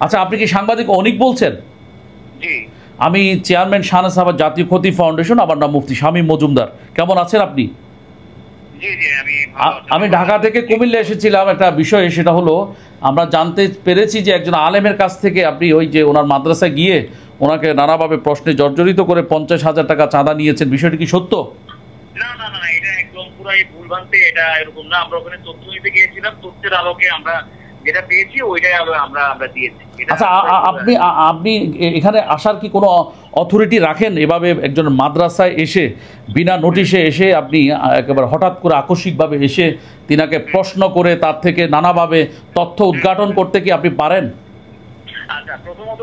আচ্ছা, আপনি কি সাংবাদিক অনিক বলছেন? জি, আমি চেয়ারম্যান শাহনাজ সাহাবাজ জাতীয় ক্ষতি ফাউন্ডেশন, আমার নাম মুফতি শামীম মজুমদার। কেমন আছেন আপনি? জি, জি, আমি ঢাকা থেকে কুমিল্লা এসেছিলাম একটা বিষয়ে, সেটা হলো আমরা জানতে পেরেছি যে একজন আলেমের কাছ থেকে আপনি ওই যে ওনার মাদ্রাসায় গিয়ে ওনাকে নানাভাবে প্রশ্নে জর্জরিত করে 50,000 টাকা চাঁদা নিয়েছেন। বিষয়টি কি সত্য? না, না, না, এটা একদম পুরাই ভুলভ্রান্তি। এটা এরকম না। আমরা ওখানে তথ্য নিতে গিয়েছিলাম, তথ্যের আলোকে আমরা যেটা পেয়েছি ওইটাই আমরা দিয়েছি। আচ্ছা, আপনি এখানে আসার কি কোনো অথরিটি রাখেন? এভাবে একজন মাদ্রাসায় এসে বিনা নোটিশে এসে আপনি একেবারে হঠাৎ করে আকস্মিকভাবে এসে তিনাকে প্রশ্ন করে তার থেকে নানাভাবে তথ্য উদ্ঘাটন করতে কি আপনি পারেন? আচ্ছা, প্রথমত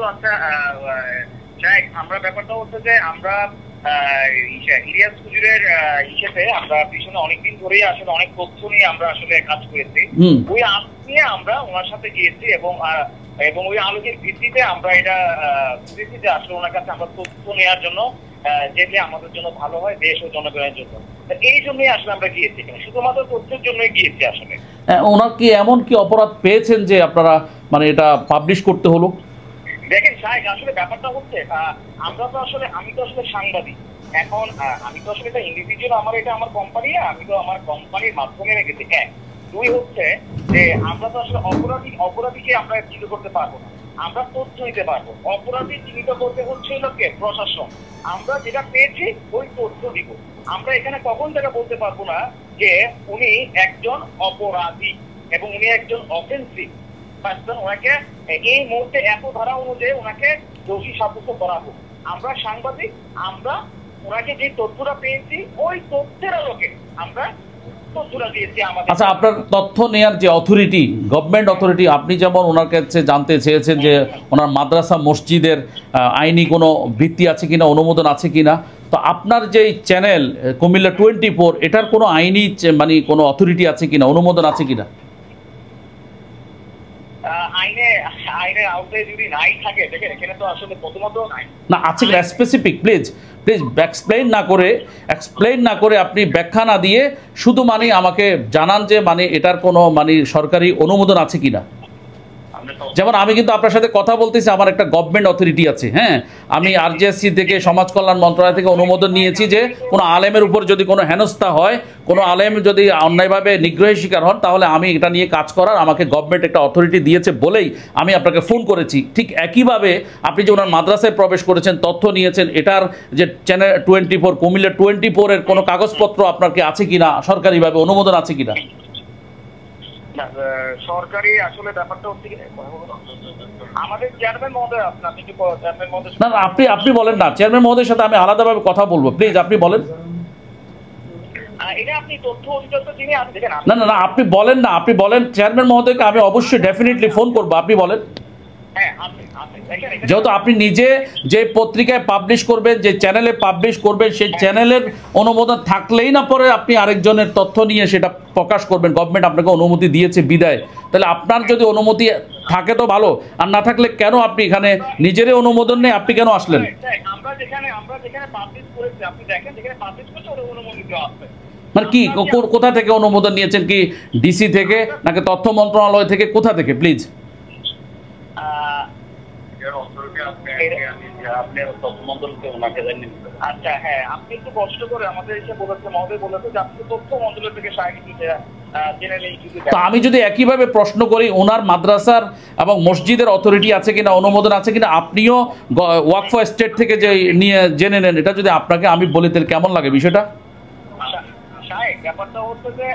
আমরা ব্যাপারটা হচ্ছে যে আমরা ইলিয়াস হুজুরের হিসেবে আমরা পিছনে অনেকদিন ধরেই আসলে অনেক তথ্য নিয়ে আমরা আসলে কাজ করেছি। ওই আলোক নিয়ে আমরা ওনার সাথে গিয়েছি এবং ওই আলোকের ভিত্তিতে আমরা এটা বুঝেছি যে আসলে ওনার কাছে আমরা তথ্য নেওয়ার জন্য যেটা আমাদের জন্য ভালো হয়, দেশ ও জনগণের জন্য। এই জন্যই আসলে আমরা গিয়েছি, এখানে শুধুমাত্র তথ্যের জন্যই গিয়েছি আসলে। ওনার কি এমন কি অপরাধ পেয়েছেন যে আপনারা মানে এটা পাবলিশ করতে হলো? দেখেন সাহেব, আসলে ব্যাপারটা হচ্ছে আমি তো আসলে সাংবাদিক। এখন আমি তো আসলে এটা ইন্ডিভিজুয়াল, আমার কোম্পানি, আমি তো আমার কোম্পানির মাধ্যমে রেখেছি। এক, দুই হচ্ছে যে আমরা তো আসলে অপরাধীকে আমরা চিহ্নিত করতে পারবো না, আমরা তথ্য নিতে পারবো। অপরাধী চিহ্নিত করতে হচ্ছে লোককে প্রশাসন। আমরা যেটা পেয়েছি ওই তথ্য দিব। আমরা এখানে কখন যেটা বলতে পারবো না যে উনি একজন অপরাধী এবং উনি একজন অফেন্সিভ পার্সন, ওনাকে এই মুহূর্তে এত ধারা অনুযায়ী ওনাকে দোষী সাব্যস্ত করা হোক। আমরা সাংবাদিক, আমরা ওনাকে যে তথ্যটা পেয়েছি ওই তথ্যের আলোকে আমরা তথ্যটা দিয়েছি। আচ্ছা, আপনার তথ্য নেয়ার যে অথরিটি, গভর্নমেন্ট অথরিটি, আপনি যেমন ওনার কাছে জানতে চেয়েছেন যে ওনার মাদ্রাসা মসজিদের আইনি কোনো ভিত্তি আছে কিনা, অনুমোদন আছে কিনা, তো আপনার যেই চ্যানেল কুমিল্লা 24 এটার কোনো আইনি মানে কোনো অথরিটি আছে কিনা, অনুমোদন আছে কিনা? আইনের আওতায় যদি নাই থাকে, দেখেন এখানে তো আসলে প্রথমত না আছে কিনা স্পেসিফিক, প্লিজ এক্সপ্লেইন না করে আপনি ব্যাখ্যা না দিয়ে শুধু মানে আমাকে জানান যে মানে এটার কোনো মানে সরকারি অনুমোদন আছে কিনা। যেমন আমি কিন্তু আপনার সাথে কথা বলতেছি, আমার একটা গভর্নমেন্ট অথরিটি আছে। হ্যাঁ, আমি আরজিএসসি থেকে, সমাজ কল্যাণ মন্ত্রণালয় থেকে অনুমোদন নিয়েছি যে কোনো আলেমের উপর যদি কোনো হেনস্থা হয়, কোনো আলেম যদি অন্যায়ভাবে নিগ্রহের শিকার হন, তাহলে আমি এটা নিয়ে কাজ করার আমাকে গভর্নমেন্ট একটা অথরিটি দিয়েছে বলেই আমি আপনাকে ফোন করেছি। ঠিক একইভাবে আপনি যে ওনার মাদ্রাসায় প্রবেশ করেছেন, তথ্য নিয়েছেন, এটার যে চ্যানেল 24 কুমিল্লা 24-এর কোনো কাগজপত্র আপনার কি আছে কিনা, সরকারিভাবে অনুমোদন আছে কিনা? সরকারি আসলে ব্যাপারটা হচ্ছে আমাদের চেয়ারম্যান মহোদয়, আপনি বলেন না, চেয়ারম্যান মহোদয়ের সাথে আমি আলাদাভাবে কথা বলবো, প্লিজ আপনি বলেন। না, আপনি বলেন না, আপনি বলেন চেয়ারম্যান মহোদয়কে আমি অবশ্যই ডেফিনেটলি ফোন করবো, আপনি বলেন। যেহেতু আপনি নিজে যে পত্রিকায় পাবলিশ করবেন, যে চ্যানেলে পাবলিশ করবেন, সেই চ্যানেলের অনুমোদন থাকলেই না পরে আপনি আরেকজনের তথ্য নিয়ে সেটা প্রকাশ করবেন। গভর্নমেন্ট আপনাকে অনুমতি দিয়েছে বিদায়, তাহলে আপনার যদি অনুমতি থাকে তো ভালো, আর না থাকলে কেন আপনি এখানে নিজেরই অনুমোদন নেই, আপনি কেন আসলেন? মানে কি, কোথা থেকে অনুমোদন নিয়েছেন? কি ডিসি থেকে নাকি তথ্য মন্ত্রণালয় থেকে, কোথা থেকে প্লিজ? আচ্ছা, হ্যাঁ, আপনি একটু কষ্ট করে আমাদের এসে বলেছে, মহোদয় বলেছে যে আপনি তথ্য মন্ত্রণালয় থেকে তো আমি যদি একইভাবে প্রশ্ন করি ওনার মাদ্রাসার এবং মসজিদের অথরিটি আছে কিনা, অনুমোদন আছে কিনা, আপনিও ওয়াকফ স্টেট থেকে যে নিয়ে জেনে নেন, এটা যদি আপনাকে আমি বলি তাহলে কেমন লাগে বিষয়টা? ব্যাপারটা হচ্ছে যে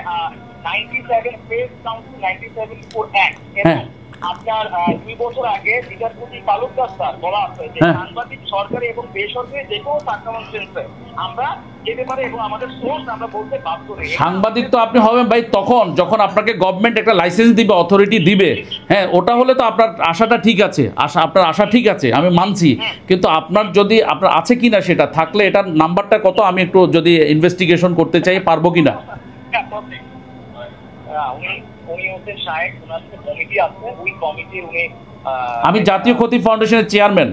97 প্রেস কাউন্সিল 1974 অ্যাক্ট এবং আপনার 2 বছর আগে বিচারপতি তালুকদার স্যার বলা আছে যে সাংবাদিক সরকারি এবং বেসরকারি যে কোনো সার্কামস্টেন্সে আমরা যেতে পারি এবং আমাদের সোর্স আমরা বলতে বাধ্য নই। সাংবাদিক তো আপনি হবেন ভাই তখন যখন আপনাকে গভর্নমেন্ট একটা লাইসেন্স দিবে, অথরিটি দিবে। হ্যাঁ, ওটা হলে তো আপনার আশাটা ঠিক আছে, আপনার আশা ঠিক আছে, আমি মানছি। কিন্তু আপনার যদি আপনার আছে কিনা সেটা থাকলে এটার নাম্বারটা কত, আমি একটু যদি ইনভেস্টিগেশন করতে চাই পারবো কিনা? আমি জাতীয় ক্ষতি ফাউন্ডেশনের চেয়ারম্যান,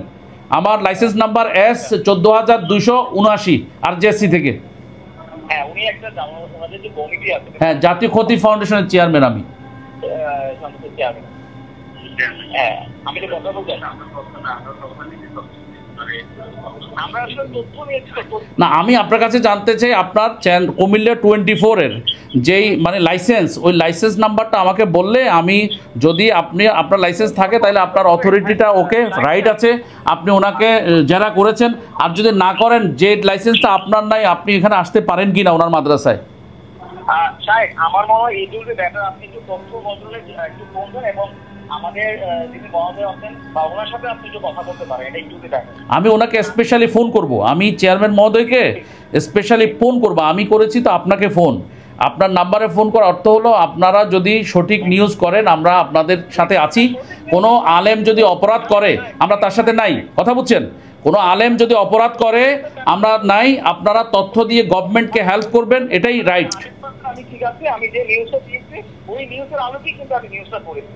আমার লাইসেন্স নাম্বার S14279 আরজিএসসি থেকে। হ্যাঁ, জাতীয় ক্ষতি ফাউন্ডেশনের চেয়ারম্যান আমি। হ্যাঁ আমি তো কথা বলছি আমরা আসলে তথ্য নিয়েছি তো। না, আমি আপনার কাছে জানতে চাই আপনার কুমিল্লা 24-এর যেই মানে লাইসেন্স, ওই লাইসেন্স নাম্বারটা আমাকে বললে আমি, যদি আপনার লাইসেন্স থাকে তাহলে আপনার অথরিটিটা ওকে রাইট আছে, আপনি ওনাকে জেরা করেছেন। আর যদি না করেন, যে লাইসেন্সটা আপনার নাই, আপনি এখানে আসতে পারেন কি না ওনার মাদ্রাসায়? শাহেদ আমার মনে হয় এই জন্য ব্যাপার আপনি একটু তথ্য মন্ত্রণালয়ে একটু ফোন দেন এবং আমাদের যিনি মহোদয় আছেন বা ওনার সাথে আপনি একটু কথা বলতে পারেন, এটা একটু দেখেন। আমি ওনাকে স্পেশালি ফোন করব, আমি চেয়ারম্যান মহোদয়কে স্পেশালি ফোন করব। আমি করেছি তো আপনাকে ফোন, আপনার নাম্বারে ফোন করার অর্থ হলো আপনারা যদি সঠিক নিউজ করেন আমরা আপনাদের সাথে আছি। কোনো আলেম যদি অপরাধ করে আমরা তার সাথে নাই, কথা বুঝছেন? কোনো আলেম যদি অপরাধ করে আমরা নাই, আপনারা তথ্য দিয়ে গভর্নমেন্টকে হেল্প করবেন, এটাই রাইট। আমি ঠিক আছে, আমি যে নিউজটা দিয়েছি ওই নিউজের আলোকেই কিন্তু আমি নিউজটা করেছি।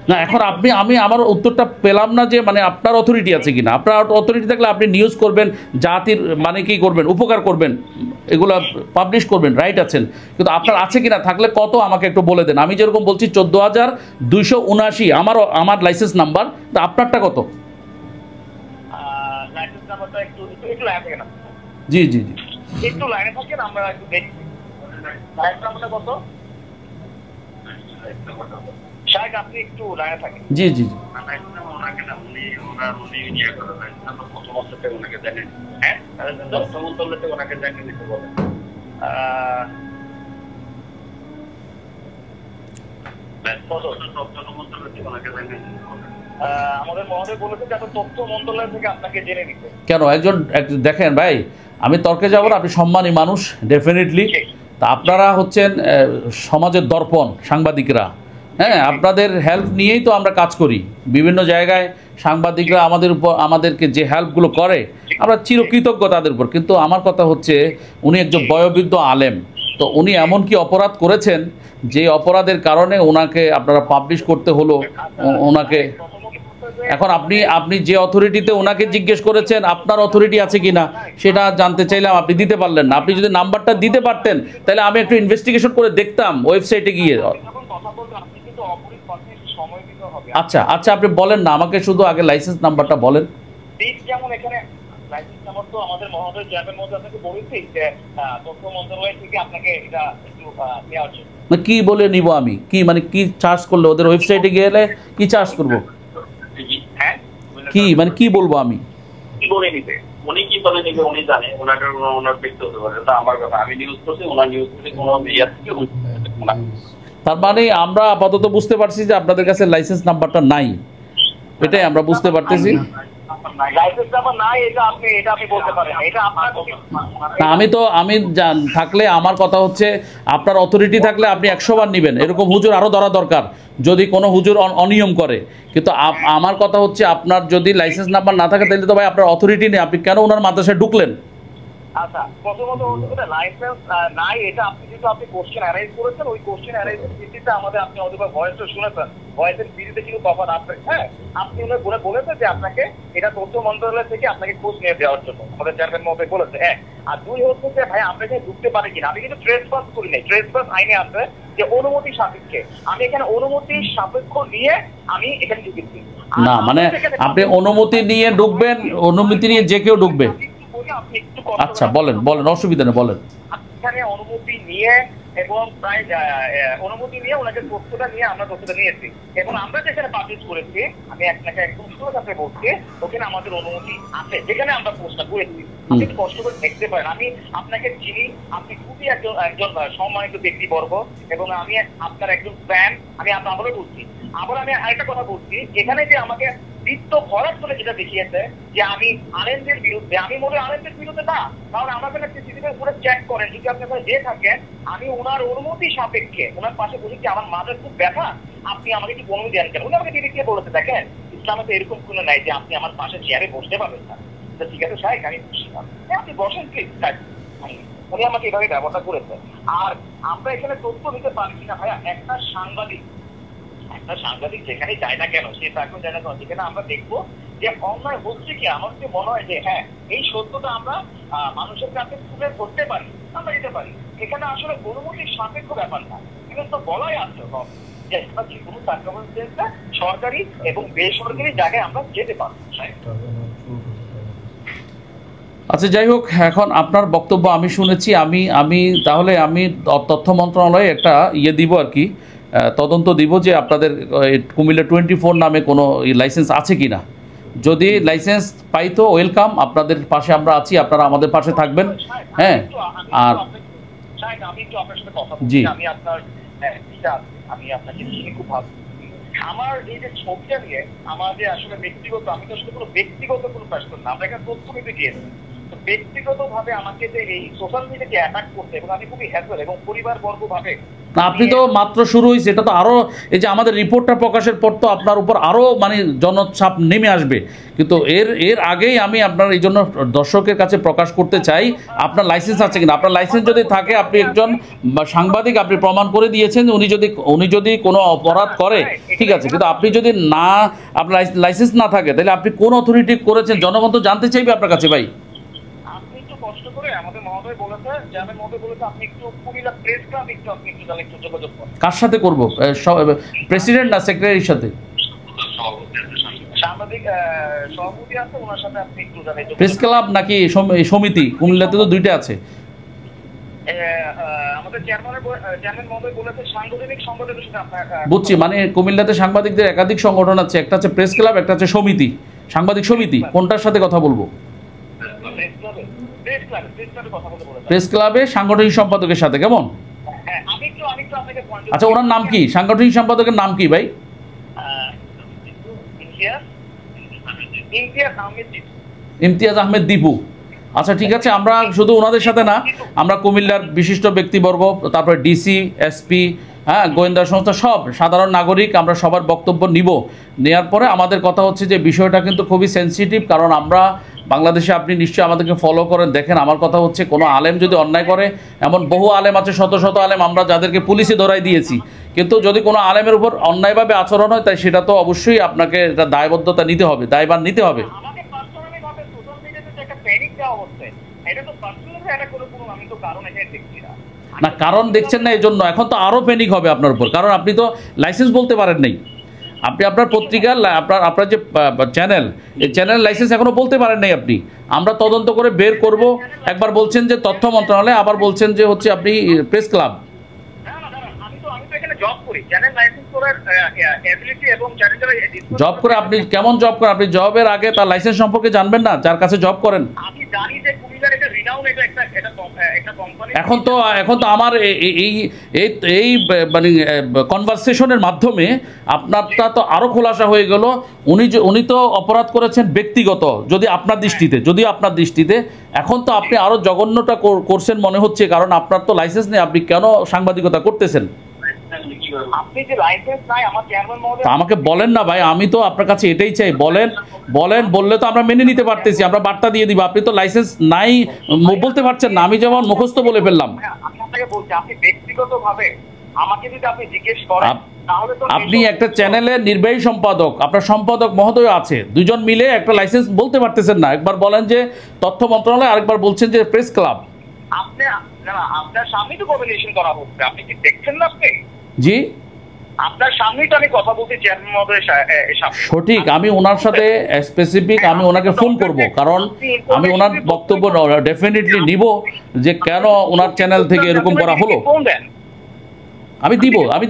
না, এখন আমি আমার উত্তরটা পেলাম না যে মানে আপনার অথরিটি আছে কিনা। আপনার অথরিটি থাকলে আপনি নিউজ করবেন, জাতির মানে কি করবেন, উপকার করবেন, এগুলো পাবলিশ করবেন, রাইট আছেন। কিন্তু আপনার আছে কিনা, থাকলে কত আমাকে একটু বলে দেন। আমি যেরকম বলছি 14,279 আমার লাইসেন্স নাম্বার, তা আপনারটা কত? লাইসেন্স নাম্বারটা একটু লাইনে থাকেন, জি জি জি, একটু লাইনে থাকেন, আমরা একটু দেখছি লাইসেন্স নাম্বারটা কত। শাহেদ আপনি একটু লাইনে থাকেন। জি জি জি, আমাদের মহোদয় বলেছে যে তথ্য মন্ত্রণালয় থেকে আপনাকে জেনে নিতে। কেন একজন দেখেন ভাই, আমি তর্কে যাব না, আপনি সম্মানী মানুষ ডেফিনেটলি। তা আপনারা হচ্ছেন সমাজের দর্পণ, সাংবাদিকরা, হ্যাঁ, আপনাদের হেল্প নিয়েই তো আমরা কাজ করি বিভিন্ন জায়গায়। সাংবাদিকরা আমাদেরকে যে হেল্পগুলো করে আমরা চিরকৃতজ্ঞ তাদের উপর। কিন্তু আমার কথা হচ্ছে উনি একজন বয়োবৃদ্ধ আলেম, তো উনি এমন কি অপরাধ করেছেন যে অপরাধের কারণে ওনাকে আপনারা পাবলিশ করতে হলো ওনাকে। এখন আপনি যে অথরিটিতে ওনাকে জিজ্ঞেস করেছেন আপনার অথরিটি আছে কিনা সেটা জানতে চাইলাম, আপনি দিতে পারলেন না। আপনি যদি নাম্বারটা দিতে পারতেন তাহলে আমি একটু ইনভেস্টিগেশন করে দেখতাম ওয়েবসাইটে গিয়ে। আচ্ছা আচ্ছা, আপনি বলেন না আমাকে, শুধু আগে লাইসেন্স নাম্বারটা বলেন। যেমন এখানে লাইসেন্স নাম্বার তো আমাদের মহোদয় চেয়ারম্যান মহোদয় আপনাকে বলেছি যে তথ্য মন্ত্রণালয় থেকে আপনাকে এটা একটু নেওয়ার জন্য। কি বলে নিব আমি, কি মানে কি চার্জ করলে, ওদের ওয়েবসাইটে গেলে কি চার্জ করব, কি মানে কি বলবো আমি, কি বলে নিতে উনি কি বলে নিবে উনি জানে, ওনার ব্যক্তি হতে পারে। তা আমার কথা, আমি নিউজ করছি, ওনার নিউজ করছি কোনো ইয়া থেকে। তার মানে আমরা আপাতত বুঝতে পারছি যে আপনাদের কাছে লাইসেন্স নাম্বারটা নাই, এটাই আমরা বুঝতে পারতেছি। আমি থাকলে আমার কথা হচ্ছে আপনার অথরিটি থাকলে আপনি 100 বার নেবেন, এরকম হুজুর আরো ধরা দরকার যদি কোনো হুজুর অনিয়ম করে। কিন্তু আমার কথা হচ্ছে আপনার যদি লাইসেন্স নাম্বার না থাকে তাহলে তো ভাই আপনার অথরিটি নেই, আপনি কেন ওনার মাদ্রাসায় ঢুকলেন? আচ্ছা, প্রথমত লাইসেন্স নাই, এটা আপনি যেহেতু আপনি কোশ্চেন অ্যারাইজ করেছেন, ওই কোশ্চেন অ্যারাইজের ভিত্তিতে আমাদের আপনি অথবা ভয়েসটা শুনেছেন, ভয়েসের ভিত্তিতে কিন্তু তফাৎ আছে। হ্যাঁ, আপনি ওনার বলেছেন যে আপনাকে এটা তথ্য মন্ত্রণালয় থেকে আপনাকে খোঁজ নিয়ে দেওয়ার জন্য আমাদের চেয়ারম্যান মহোদয় বলেছে। এক আর দুই হচ্ছে যে ভাই আমরা এখানে ঢুকতে পারি কিনা, আমি কিন্তু ট্রেসপাস করি নাই। ট্রেসপাস আইনে আছে যে অনুমতি সাপেক্ষে, আমি এখানে অনুমতি সাপেক্ষ নিয়ে আমি এখানে ঢুকেছি না। মানে আপনি অনুমতি নিয়ে ঢুকবেন, অনুমতি নিয়ে যে কেউ ঢুকবে। আচ্ছা বলেন বলেন, অসুবিধা নেই, বলেন। এখানে অনুমতি নিয়ে এবং প্রায় অনুমতি নিয়ে ওনাকে তথ্যটা নিয়ে আমরা তথ্যটা নিয়েছি এবং আমরা যেখানে পাবলিশ করেছি, আমি আপনাকে একদম শুরু কাছে বলছি, ওখানে আমাদের অনুমতি আছে যেখানে আমরা পোস্টটা করেছি। আপনি কষ্ট করে দেখতে পারেন, আমি আপনাকে চিনি, আপনি খুবই একজন সম্মানিত ব্যক্তিবর্গ এবং আমি আপনার একজন ফ্যান। আমি আবারও বলছি, আবার আমি আরেকটা কথা বলছি, এখানে যে আমাকে বৃত্ত ভরাট করে যেটা দেখিয়েছে যে আমি আলেমদের বিরুদ্ধে, আমি মনে হয় আলেমদের বিরুদ্ধে না, কারণ আমাকে সিসিটিভি পুরো চেক করেন, যদি আপনার যে থাকেন আমি ওনার অনুমতি সাপেক্ষে ওনার পাশে বলেছি আমার মাঝে খুব ব্যথা, আপনি আমাকে কি অনুমতি দেন কেন। উনি আমাকে ডিরেক্টলি বলেছে দেখেন ইসলামে তো এরকম কোনো নাই যে আপনি আমার পাশে চেয়ারে বসতে পারবেন না। ঠিক আছে সাহেব, আমি বুঝলাম, আপনি বসেন প্লিজ। উনি আমাকে এভাবে ব্যবহার করেছে। আর আমরা এখানে তথ্য নিতে পারছি না ভাইয়া। একটা সাংবাদিক যেখানে যায় না কেন, সে এখন যায় না কেন, যেখানে আমরা দেখবো যে অন্যায় হচ্ছে কি, আমার যে মনে হয় যে হ্যাঁ এই সত্যটা আমরা মানুষের কাছে তুলে ধরতে পারি, আমরা দিতে পারি। এখানে আসলে অনুমতির সাপেক্ষ ব্যাপার না, কিন্তু তো বলাই আছে যে আমরা যে কোনো সার্কামস্টেন্সে সরকারি এবং বেসরকারি জায়গায় আমরা যেতে পারবো। আচ্ছা, যাই হোক, এখন আপনার বক্তব্য আমি শুনেছি। তাহলে আমি তথ্য মন্ত্রণালয়ে একটা দিব আর কি, তদন্ত দিব যে আপনাদের কুমিল্লা 24 নামে কোনো লাইসেন্স আছে কি না। যদি লাইসেন্স পাই তো ওয়েলকাম, আপনাদের পাশে আমরা আছি, আপনারা আমাদের পাশে থাকবেন। হ্যাঁ, আর আমি একটু আপনার সাথে কথা বলছি। আমি আপনাকে চিনি খুব ভালো। আমার এই যে ছবিটা নিয়ে আমাদের আসলে ব্যক্তিগত, আমি তো আসলে কোনো ব্যক্তিগত কোনো প্রশ্ন না, আমরা এখানে তথ্য নিতে গিয়েছি। ব্যক্তিগত ভাবে আমাকে যে এই সোশ্যাল মিডিয়াকে অ্যাটাক করতে এবং আমি খুবই হ্যাসেল এবং পরিবারবর্গ ভাবে, আপনি তো মাত্র শুরু হয়েছে, এটা তো আরও, এই যে আমাদের রিপোর্টটা প্রকাশের পর তো আপনার উপর আরও মানে জনচাপ নেমে আসবে। কিন্তু এর আগেই আমি আপনার এই জন্য দর্শকের কাছে প্রকাশ করতে চাই আপনার লাইসেন্স আছে কিনা। আপনার লাইসেন্স যদি থাকে, আপনি একজন সাংবাদিক, আপনি প্রমাণ করে দিয়েছেন উনি যদি কোনো অপরাধ করে, ঠিক আছে, কিন্তু আপনি যদি না, আপনার লাইসেন্স না থাকে, তাহলে আপনি কোন অথরিটি করেছেন জনগণ তো জানতে চাইবে আপনার কাছে ভাই। কষ্ট করে আমাদের মহোদয় বলেছে, জানেন মহোদয় বলেছে আপনি একটু কুমিল্লা প্রেস ক্লাব আপনি একটু যোগাযোগ করুন। কার সাথে করব? প্রেসিডেন্ট না সেক্রেটারির সাথে? সাংবাদিক সভাপতি আছে, ওনার সাথে আপনি একটু যোগাযোগ। প্রেস ক্লাব নাকি সমিতি? কুমিল্লাতে তো দুইটা আছে। আমাদের চেয়ারম্যান মহোদয় বলেছে সাংগঠনিক সংগঠনের সাথে আপনার। বুঝছি, মানে কুমিল্লাতে সাংবাদিকদের একাধিক সংগঠন আছে, একটা আছে প্রেস ক্লাব, একটা আছে সমিতি, সাংবাদিক সমিতি। কোনটার সাথে কথা বলবো? প্রেস ক্লাবে সাংগঠনিক সম্পাদকের সাথে। কেমন? আচ্ছা, ওনার নাম কি? সাংগঠনিক সম্পাদকের নাম কি ভাই? ইমতিয়াজ আহমেদ দীপু। আচ্ছা, ঠিক আছে, আমরা শুধু ওনাদের সাথে না, আমরা কুমিল্লার বিশিষ্ট ব্যক্তিবর্গ, তারপরে ডিসি, এসপি, হ্যাঁ, গোয়েন্দা সংস্থা, সব সাধারণ নাগরিক, আমরা সবার বক্তব্য নিব। নেওয়ার পরে আমাদের কথা হচ্ছে যে বিষয়টা কিন্তু খুবই সেন্সিটিভ, কারণ আমরা বাংলাদেশে, আপনি নিশ্চয়ই আমাদেরকে ফলো করেন, দেখেন। আমার কথা হচ্ছে কোনো আলেম যদি অন্যায় করে, এমন বহু আলেম আছে, শত শত আলেম আমরা যাদেরকে পুলিশে ধরাই দিয়েছি, কিন্তু যদি কোনো আলেমের উপর অন্যায়ভাবে আচরণ হয়, তাই সেটা তো অবশ্যই আপনাকে এটা দায়বদ্ধতা নিতে হবে, দায়ভার নিতে হবে। না, কারণ দেখছেন না এই জন্য এখন তো আরও প্যানিক হবে আপনার উপর, কারণ আপনি তো লাইসেন্স বলতে পারেন নাই। আপনি আপনার পত্রিকার, আপনার যে চ্যানেল, এই চ্যানেল লাইসেন্স এখনো বলতে পারেন নাই আপনি। আমরা তদন্ত করে বের করব। একবার বলছেন যে তথ্য মন্ত্রণালয়, আবার বলছেন যে হচ্ছে আপনি প্রেস ক্লাব। জব করে আপনি কেমন জব করেন? আপনি জবের আগে তার লাইসেন্স সম্পর্কে জানবেন না, যার কাছে জব করেন? এখন তো আমার এই মানে কনভারসেশনের মাধ্যমে আপনারটা তো আরো খোলাসা হয়ে গেল। উনি তো অপরাধ করেছেন ব্যক্তিগত, যদি আপনার দৃষ্টিতে এখন তো আপনি আরো জঘন্যটা করছেন মনে হচ্ছে, কারণ আপনার তো লাইসেন্স নেই, আপনি কেন সাংবাদিকতা করতেছেন? আমাকে বলেন না ভাই, আমি তো আপনার কাছে এটাই চাই, বললে তো আমরা মেনে নিতে পারতেছি, আমরা বার্তা দিয়ে দিব। আপনি তো লাইসেন্স নাই বলতে পারছেন না, আমি যেমন মুখস্থ বলে ফেললাম। আপনি একটা চ্যানেলের নির্বাহী সম্পাদক, আপনার সম্পাদক মহোদয় আছে, দুজন মিলে একটা লাইসেন্স বলতে পারতেছেন না। একবার বলেন যে তথ্য মন্ত্রণালয়, আরেকবার বলছেন যে প্রেস ক্লাব। আপনার সামনে তো কমিউনিকেশন করা হচ্ছে, আপনি কি দেখছেন না? আপনি জি, আপনার সামনেই তো আমি কথা বলছি চেয়ারম্যান মহোদয়। সঠিক, আমি ওনার সাথে স্পেসিফিক আমি ওনাকে ফোন করব, কারণ আমি ওনার বক্তব্য ডেফিনেটলি নিব যে কেন ওনার চ্যানেল থেকে এরকম করা হলো। আমি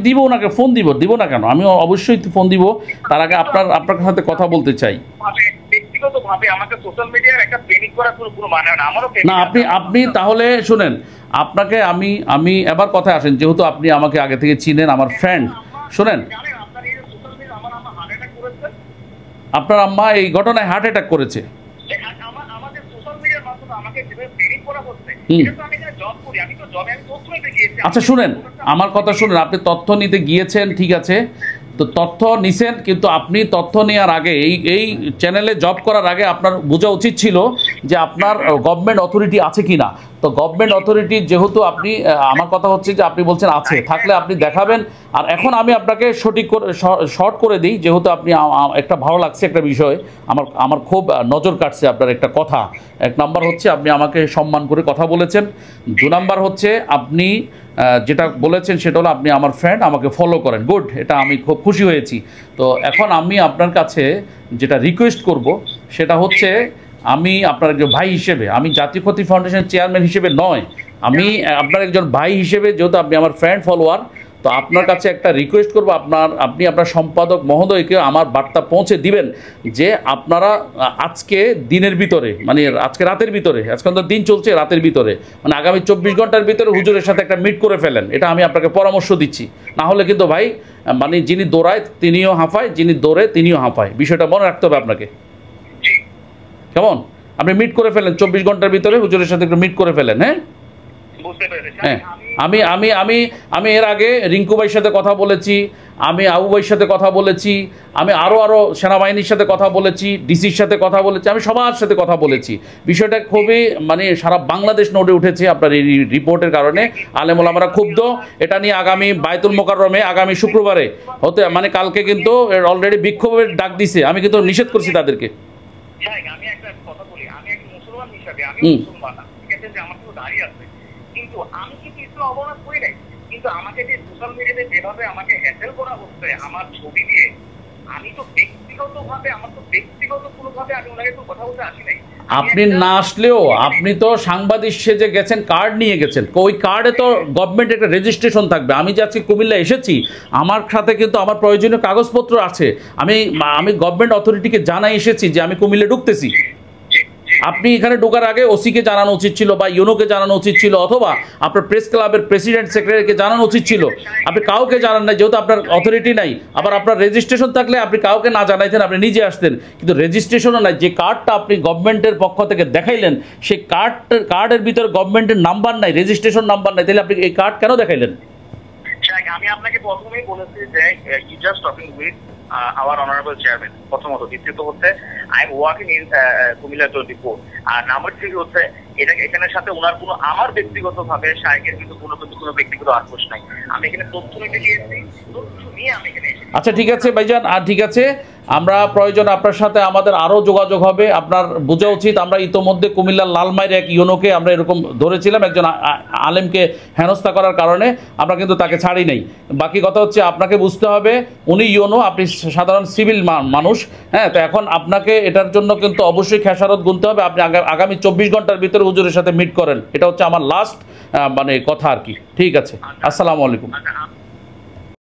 দিব ওনাকে ফোন দিব না কেন? আমি অবশ্যই ফোন দিব। তার আগে আপনার সাথে কথা বলতে চাই। না, আপনি তাহলে শুনেন, আপনাকে আমি এবার কথা আসেন, যেহেতু আপনি আমাকে আগে থেকে চিনেন, আমার ফ্রেন্ড। শুনেন, আপনার আম্মা এই ঘটনায় হার্ট অ্যাটাক করেছে। আচ্ছা শুনেন, আমার কথা শুনেন, আপনি তথ্য নিতে গিয়েছেন, ঠিক আছে, তো তথ্য নিছেন, কিন্তু আপনি তথ্য নেওয়ার আগে, এই চ্যানেলে জব করার আগে আপনার বোঝা উচিত ছিল যে আপনার গভর্নমেন্ট অথরিটি আছে কিনা। তো গভর্নমেন্ট অথরিটি যেহেতু আপনি আমার কথা হচ্ছে যে আপনি বলছেন আছে, থাকলে আপনি দেখাবেন। আর এখন আমি আপনাকে সঠিক করে শর্ট করে দিই, যেহেতু আপনি একটা ভালো লাগছে একটা বিষয়, আমার খুব নজর কাটছে আপনার একটা কথা। এক নাম্বার হচ্ছে আপনি আমাকে সম্মান করে কথা বলেছেন। 2 নাম্বার হচ্ছে আপনি যেটা বলেছেন সেটা হলো আপনি আমার ফ্রেন্ড, আমাকে ফলো করেন। গুড, এটা আমি খুব খুশি হয়েছি। তো এখন আমি আপনার কাছে যেটা রিকোয়েস্ট করব সেটা হচ্ছে, আমি আপনার একজন ভাই হিসেবে, আমি জাতীয় ক্ষতি ফাউন্ডেশনের চেয়ারম্যান হিসেবে নয়, আমি আপনার একজন ভাই হিসেবে, যেহেতু আপনি আমার ফ্রেন্ড ফলোয়ার, তো আপনার কাছে একটা রিকোয়েস্ট করবো, আপনি আপনার সম্পাদক মহোদয়কে আমার বার্তা পৌঁছে দিবেন যে আপনারা আজকে দিনের ভিতরে, মানে আজকে রাতের ভিতরে, আজকে তো দিন চলছে, রাতের ভিতরে মানে আগামী 24 ঘন্টার ভিতরে হুজুরের সাথে একটা মিট করে ফেলেন। এটা আমি আপনাকে পরামর্শ দিচ্ছি। না হলে কিন্তু ভাই, মানে যিনি দৌড়ায় তিনিও হাঁফায়, যিনি দৌড়ে তিনিও হাঁফায়। বিষয়টা মনে রাখতে হবে আপনাকে। কেমন? আপনি মিট করে ফেলেন 24 ঘন্টার ভিতরে, হুজুরের সাথে একটু মিট করে ফেলেন। হ্যাঁ, হ্যাঁ, আমি আমি আমি আমি এর আগে রিঙ্কু ভাইয়ের সাথে কথা বলেছি, আমি আবু ভাইয়ের সাথে কথা বলেছি, আমি আরও সেনাবাহিনীর সাথে কথা বলেছি, ডিসির সাথে কথা বলেছি, আমি সবার সাথে কথা বলেছি। বিষয়টা খুবই মানে সারা বাংলাদেশ নড়ে উঠেছে আপনার এই রিপোর্টের কারণে। আলেম ওলামারা ক্ষুব্ধ। এটা নিয়ে আগামী বায়তুল মোকাররমে আগামী শুক্রবারে হতে, মানে কালকে কিন্তু অলরেডি বিক্ষোভের ডাক দিছে। আমি কিন্তু নিষেধ করছি তাদেরকে। আমি একটা কথা বলি, আমি এক মুসলমান হিসাবে, আমি মুসলমান, ঠিক আছে, যে আমার তো দাঁড়িয়ে আছে, কিন্তু আমি কিন্তু ইসলাম অবমাননা করি নাই। কিন্তু আমাকে যে সোশ্যাল মিডিয়াতে যেভাবে আমাকে হ্যাসেল করা হচ্ছে আমার ছবি দিয়ে, আমি তো ব্যক্তিগতভাবে, আমার তো ব্যক্তিগত কোনোভাবে আমি ওনাকে তো কথা বলতে আসি নাই। আপনি না আসলেও আপনি তো সাংবাদিক সেজে গেছেন, কার্ড নিয়ে গেছেন, ওই কার্ডে তো গভর্নমেন্ট একটা রেজিস্ট্রেশন থাকবে। আমি যে আজকে কুমিল্লা এসেছি, আমার সাথে কিন্তু আমার প্রয়োজনীয় কাগজপত্র আছে। আমি গভর্নমেন্ট অথরিটিকে জানাই এসেছি যে আমি কুমিল্লা ঢুকতেছি। আপনি এখানে ঢোকার আগে ওসিকে জানানো উচিত ছিল, বা ইউনোকে জানানো উচিত ছিল, অথবা আপনার প্রেস ক্লাবের প্রেসিডেন্ট সেক্রেটারিকে জানানো উচিত ছিল। আপনি কাউকে জানান নাই, যেহেতু আপনার অথরিটি নাই। আবার আপনার রেজিস্ট্রেশন থাকলে আপনি কাউকে না জানাইতেন, আপনি নিজে আসতেন। কিন্তু রেজিস্ট্রেশনও নাই। যে কার্ডটা আপনি গভর্নমেন্টের পক্ষ থেকে দেখাইলেন, সেই কার্ডের ভিতরে গভর্নমেন্টের নাম্বার নাই, রেজিস্ট্রেশন নাম্বার নাই, তাহলে আপনি এই কার্ড কেন দেখাইলেন? আমি আপনাকে প্রথমেই বলেছি যে you just talking with our honourable chairman, প্রথমত। দ্বিতীয়ত হচ্ছে I am working in Comilla 24। আর নাম্বার 3 হচ্ছে এখানের সাথে ওনার কোনো, আমার ব্যক্তিগতভাবে শায়েকের কিন্তু কোনো ব্যক্তিগত আক্রোশ নাই। আমি এখানে তথ্য নিতে গিয়েছি, তথ্য নিয়ে আমি এখানে এসেছি। আচ্ছা, ঠিক আছে ভাইজান, আর ঠিক আছে, আমরা প্রয়োজন আপনার সাথে আমাদের আরও যোগাযোগ হবে। আপনার বোঝা উচিত, আমরা ইতোমধ্যে কুমিল্লার লালমাইয়ের এক ইউনোকে আমরা এরকম ধরেছিলাম, একজন আলেমকে হেনস্থা করার কারণে। আমরা কিন্তু তাকে ছাড়ি নাই। বাকি কথা হচ্ছে আপনাকে বুঝতে হবে, উনি ইউনো, আপনি সাধারণ সিভিল মানুষ। হ্যাঁ, তো এখন আপনাকে এটার জন্য কিন্তু অবশ্যই খেসারত গুনতে হবে। আপনি আগামী 24 ঘন্টার ভিতরে হুজুরের সাথে মিট করেন। এটা হচ্ছে আমার লাস্ট মানে কথা আর কি। ঠিক আছে, আসসালামু আলাইকুম।